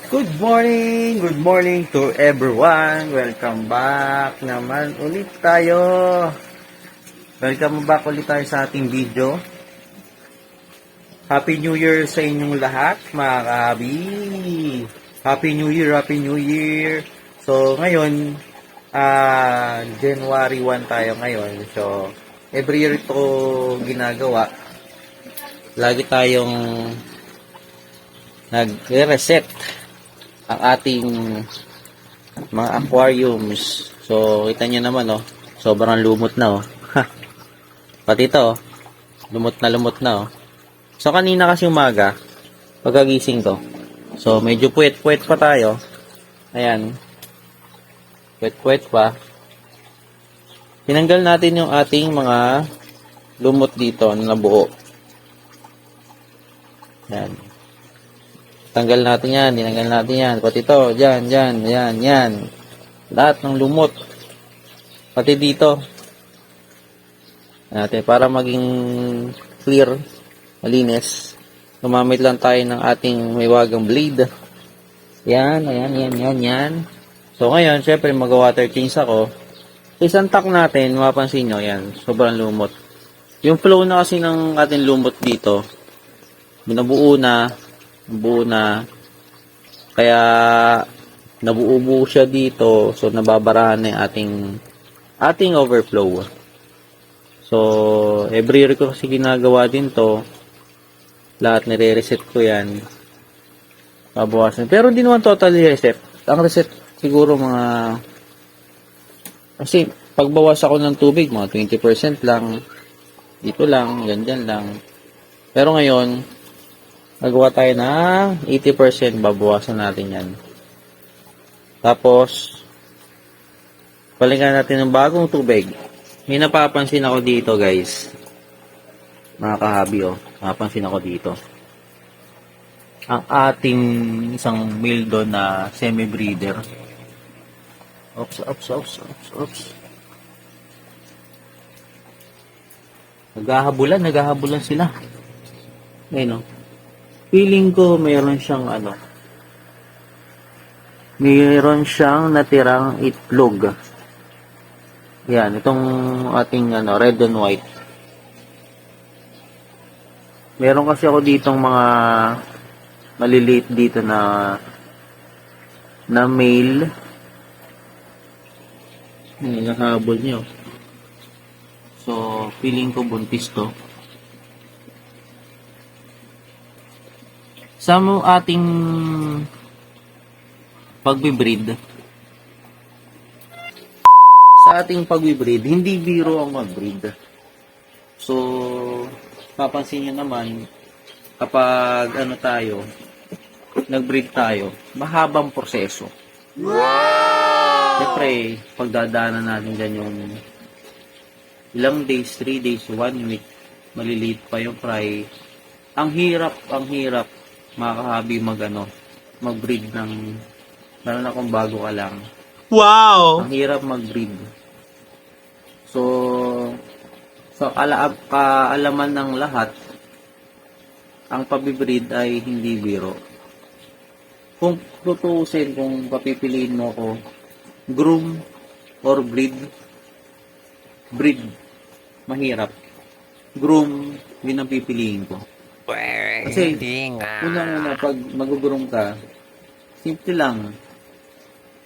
Good morning to everyone. Welcome back naman ulit tayo. Welcome back ulit tayo sa ating video. Happy New Year sa inyong lahat, mga kahabi. Happy New Year, Happy New Year. So, ngayon, January 1 tayo ngayon. So, every year ito ginagawa. Lagi tayong nag-reset ang ating mga aquariums. So, kita nyo naman, oh. Sobrang lumot na, oh. Pati ito, oh. Lumot na, oh. So, kanina kasi umaga, pagkagising ko. So, medyo puwet-puwet pa tayo. Ayan. Puwet-puwet pa. Tinanggal natin yung ating mga lumot dito na nabuo. Ayan. Tanggal natin yan, tinanggal natin yan. Pati ito, dyan, yan. Lahat ng lumot. Pati dito. Natin, para maging clear, malinis. Gumamit lang tayo ng ating may wagang blade. Yan. So, ngayon, syempre, mag-water change ako. Isang tak natin, mapansin nyo, yan, sobrang lumot. Yung flow na kasi ng ating lumot dito, nabuo na, kaya nabuo siya dito, so nababarahan na yung ating overflow. So every year ko kasi ginagawa din to, lahat nire-reset ko yan, babawasan, pero hindi naman totally reset. Ang reset siguro kasi pagbawas ako ng tubig, mga 20% lang, dito lang, ganyan lang. Pero ngayon nagawa tayo ng 80%, babawasan natin yan. Tapos, balikan natin ng bagong tubig. May napapansin ako dito, guys. Mga kahabi, oh. Napapansin ako dito. Ang ating isang male doon na semi-breeder. Oops. Naghahabulan sila. Ayun, oh. Feeling ko mayroon siyang natirang itlog. Yan, itong ating red and white. Meron kasi ako ditong mga maliliit dito na male. Nakahabol niyo. So, feeling ko buntis to. Sa ating pagbibreed, hindi biro ang mag-breed. So, papansin nyo naman, kapag nag-breed tayo, mahabang proseso. Siyempre, pagdadaanan natin dyan yung ilang days, 3 days, 1 week, maliliit pa yung fry. Ang hirap, mga kahabi, mag-breed ng, lalo na kung bago ka lang. Wow! Ang hirap mag-breed. So kaalaman ng lahat, ang pabibreed ay hindi biro. Kung tutuusin, kung papipiliin mo ko, groom or breed, mahirap. Groom, yun ang pipiliin ko. Kasi, unang-una, pag mag-groom ka, simple lang.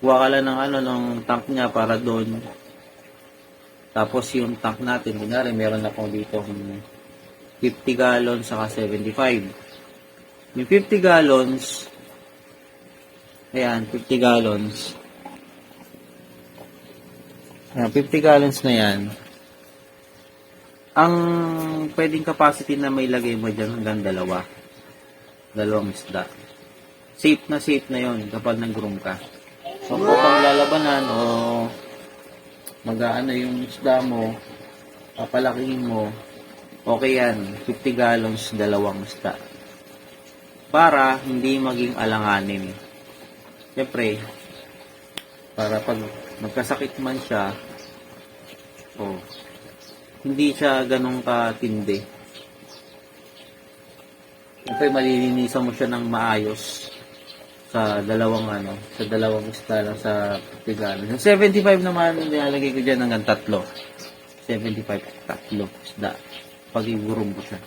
Kuha ka lang ng tank niya para doon. Tapos yung tank natin, kunyari, meron ako dito 50 gallons saka 75. Yung 50 gallons, ayan, 50 gallons. Ayan, 50 gallons na yan. Ang pwedeng capacity na may lagay mo dyan hanggang dalawang isda. Safe na yon kapag nag-groom ka. So, kung paglalabanan o mag-aano yung isda mo, papalakihin mo, okay yan, 50 gallons, dalawang isda. Para hindi maging alanganin. Siyempre, para pag magkasakit man siya, hindi siya ganun katindi. Siyempre, malilinisan mo siya ng maayos. sa dalawang isda lang sa 50 gallons. Yung 75 naman, nilalagay ko dyan hanggang 3. 75, 3 isda. Pag igurum ko siya.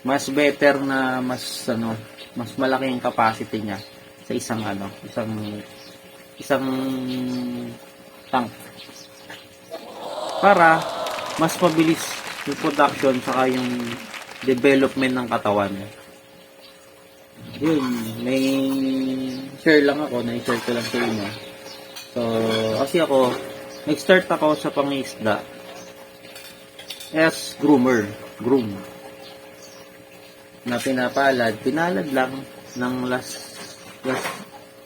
Mas better na mas malaki yung capacity niya sa isang tank. Para mas mabilis yung production saka yung development ng katawan. Yun, may share lang ako, na-share ko lang sa inyo. So, kasi ako, nag-start ako sa pangisda as groom na pinalad lang ng last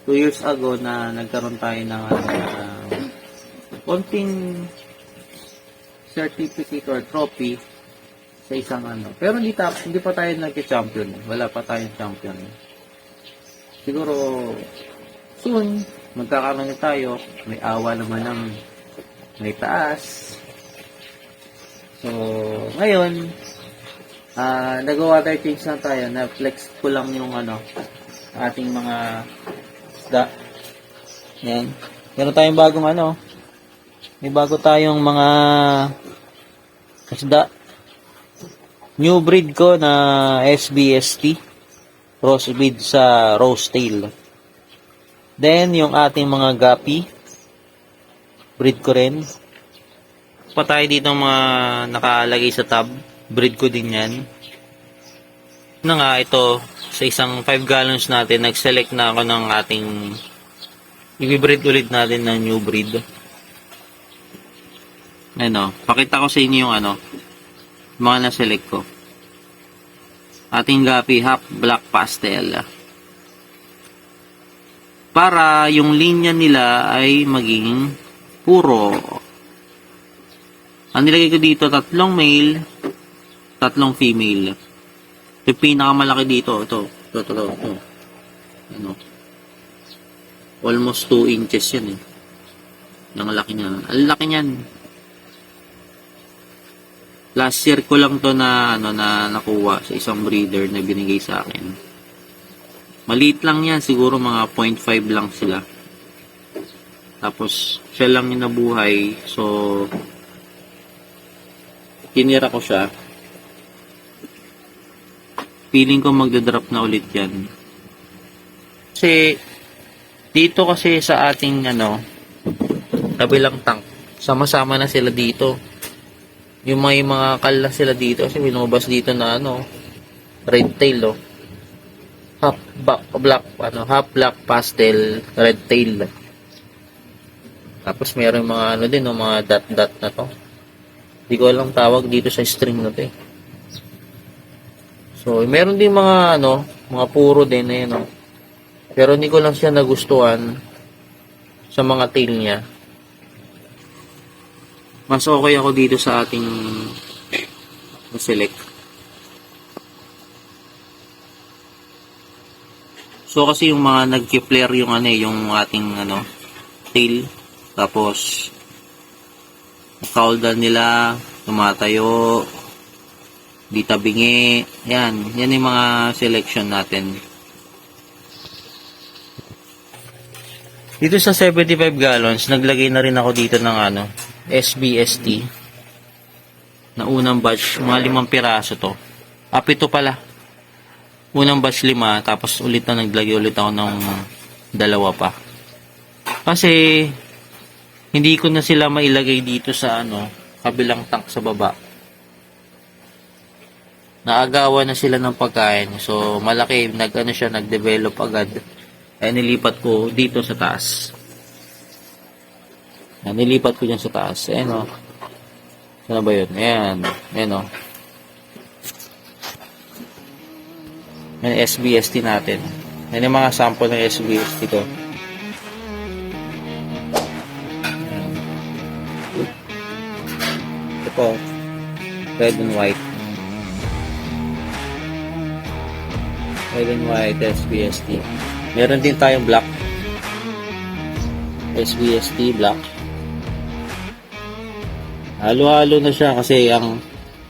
2 years ago na nagkaroon tayo ng konting certificate or trophy sa isang Pero hindi pa tayo nag-champion. Wala pa tayong champion. Siguro soon magkakaroon na tayo. May awa naman ng may taas. So, ngayon nagawa tayo things na tayo. Na-flex ko lang yung ating mga isda. Yan. Meron tayong bagong may bago tayong mga isda. New breed ko na SBST. Crossbreed sa rose tail. Then, yung ating mga guppy. Breed ko rin. Pa tayo dito mga nakalagay sa tab. Breed ko din yan. Ito, sa isang 5 gallons natin, nag-select na ako ng ating i-breed ulit natin ng new breed. Pakita ko sa inyo yung mga na-select ko. Ating guppy half black pastel. Para yung linya nila ay maging puro. Ang nilagay ko dito, 3 male, 3 female. Yung pinakamalaki dito, ito. Almost 2 inches yan Ang laki niya. Ang laki niyan. Last year ko lang to na nakuha sa isang breeder na binigay sa akin. Maliit lang yan, siguro mga 0.5 lang sila. Tapos siya lang yung nabuhay, so tinira ko siya. Feeling ko magda-drop na ulit yan. Kasi dito kasi sa ating kabilang tank, sama-sama na sila dito. Yung may mga kala sila dito kasi binubas dito na red tail half black pastel red tail. Tapos meron mga din mga dot na to. Hindi ko alam tawag dito sa string na to So meron din mga mga puro din Pero hindi ko lang siya nagustuhan sa mga tail niya. Mas okay ako dito sa ating select. So kasi yung mga nagki-flare yung yung ating tail, tapos kauldan nila tumatayo, di tabingi. Yan yung mga selection natin. Dito sa 75 gallons, naglagay na rin ako dito ng SBST na unang batch, mga 5 piraso to. 7 pala. Unang batch 5, tapos ulit na naglagay ulit ako ng 2 pa. Kasi hindi ko na sila mailagay dito sa kabilang tank sa baba. Naagawan na sila ng pagkain. So malaki, nag-develop agad. Ay nilipat ko dito sa taas. Nilipat ko dyan sa taas. Ayan Saan ba yun? Ayan. Ayan Ayan SBST natin. Ayan yung mga sample ng SBST ko. Ayan. Ito po. Red and white. Red and white SBST. Meron din tayong black. SBST black. Halo-halo na siya kasi ang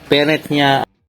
parent niya